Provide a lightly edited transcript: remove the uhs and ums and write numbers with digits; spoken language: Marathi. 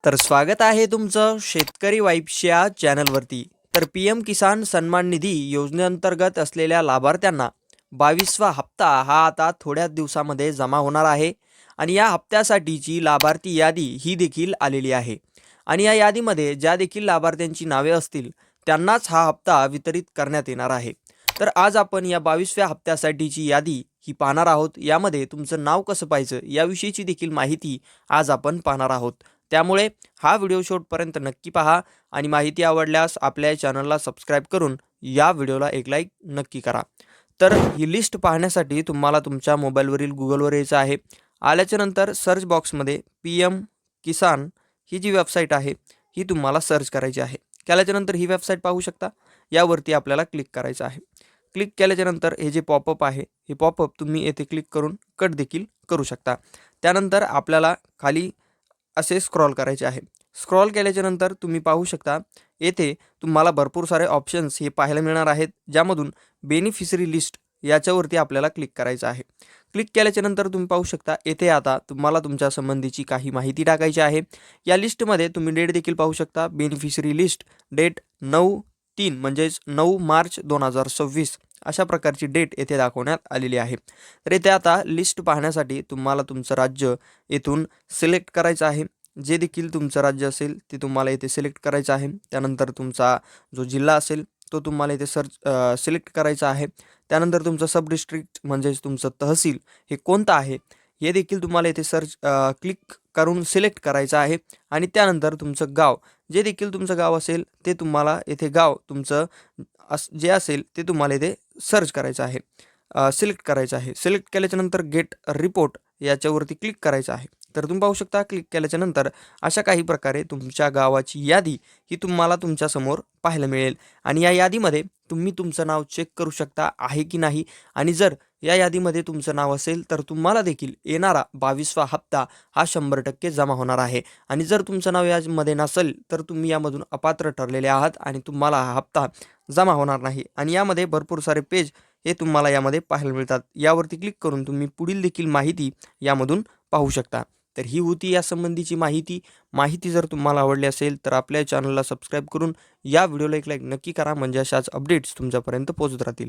तर स्वागत आहे तुमचं शेतकरी वाईब्सच्या चॅनलवरती. तर पी-एम किसान सन्मान निधी योजनेअंतर्गत असलेल्या लाभार्थ्यांना 22वा हप्ता हा आता थोड्याच दिवसामध्ये जमा होणार आहे आणि या हप्त्यासाठीची लाभार्थी यादी ही देखील आलेली आहे. आणि या यादीमध्ये ज्या देखील लाभार्थ्यांची नावे असतील त्यांनाच हा हप्ता वितरित करण्यात येणार आहे. तर आज आपण या 22व्या हप्त्यासाठीची यादी ही पाहणार आहोत. यामध्ये तुमचं नाव कसं पाहायचं याविषयीची देखील माहिती आज आपण पाहणार आहोत. त्यामुळे हा व्हिडिओ शेवटपर्यंत नक्की पहा आणि माहिती आवडल्यास आपल्या चॅनलला सबस्क्राईब करून या व्हिडिओला एक लाईक नक्की करा. तर ही लिस्ट पाहण्यासाठी तुम्हाला तुमच्या मोबाईलवरील गुगलवर यायचं आहे. आल्याच्या नंतर सर्च बॉक्समध्ये पी-एम किसान ही जी वेबसाईट आहे ही तुम्हाला सर्च करायची आहे. केल्याच्यानंतर ही वेबसाईट पाहू शकता. यावरती आपल्याला क्लिक करायचं आहे. क्लिक केल्याच्यानंतर हे जे पॉपअप आहे हे पॉपअप तुम्ही येथे क्लिक करून कट देखील करू शकता. त्यानंतर आपल्याला खाली असे स्क्रॉल करायचे आहे. स्क्रॉल केल्याच्या नंतर तुम्ही पाहू शकता येथे तुम्हाला भरपूर सारे ऑप्शन्स हे पाहायला मिळणार आहेत, ज्यामधून बेनिफिशरी लिस्ट याच्यावरती आपल्याला क्लिक करायचं आहे. क्लिक केल्याच्या नंतर तुम्ही पाहू शकता येथे आता तुम्हाला तुमच्या संबंधीची काही माहिती टाकायची आहे. या लिस्टमध्ये तुम्ही डेट देखील पाहू शकता. बेनिफिशरी लिस्ट डेट 9/3 म्हणजेच 9 मार्च 2026 अशा प्रकारची डेट येथे दाखवण्यात आलेली आहे. तर येथे आता लिस्ट पाहण्यासाठी तुम्हाला तुमचं राज्य येथून सिलेक्ट करायचं आहे. जे देखील तुमचं राज्य असेल ते तुम्हाला इथे सिलेक्ट करायचं आहे. त्यानंतर तुमचा जो जिल्हा असेल तो तुम्हाला इथे सिलेक्ट करायचा आहे. त्यानंतर तुमचं सब डिस्ट्रिक्ट म्हणजेच तुमचं तहसील हे कोणतं आहे हे देखील तुम्हाला इथे क्लिक करून सिलेक्ट करायचं आहे. आणि त्यानंतर तुमचं गाव जे देखील तुमचं गाव असेल ते तुम्हाला इथे गाव तुमचं जे असेल ते तुम्हाला इथे सर्च करायचं आहे, सिलेक्ट करायचं आहे. सिलेक्ट केल्याच्यानंतर गेट रिपोर्ट याच्यावरती क्लिक करायचं आहे. तर तुम्ही पाहू शकता क्लिक केल्याच्यानंतर अशा काही प्रकारे तुमच्या गावाची यादी ही तुम्हाला तुमच्यासमोर पाहायला मिळेल. आणि या यादीमध्ये तुम्ही तुमचं नाव चेक करू शकता आहे की नाही. आणि जर या यादीमध्ये तुमचं नाव असेल तर तुम्हाला देखील येणारा 22वा हप्ता हा 100% जमा होणार आहे. आणि जर तुमचं नाव यामध्ये नसेल तर तुम्ही यामधून अपात्र ठरलेले आहात आणि तुम्हाला हा हप्ता जमा होणार नाही. आणि यामध्ये भरपूर सारे पेज हे तुम्हाला यामध्ये पाहायला मिळतात. यावरती क्लिक करून तुम्ही पुढील देखील माहिती यामधून पाहू शकता. तर ही होती यासंबंधीची माहिती जर तुम्हाला आवडली असेल तर आपल्या चॅनलला सबस्क्राईब करून या व्हिडिओला एक लाईक नक्की करा, म्हणजे अशाच अपडेट्स तुमच्यापर्यंत पोहोचत राहतील.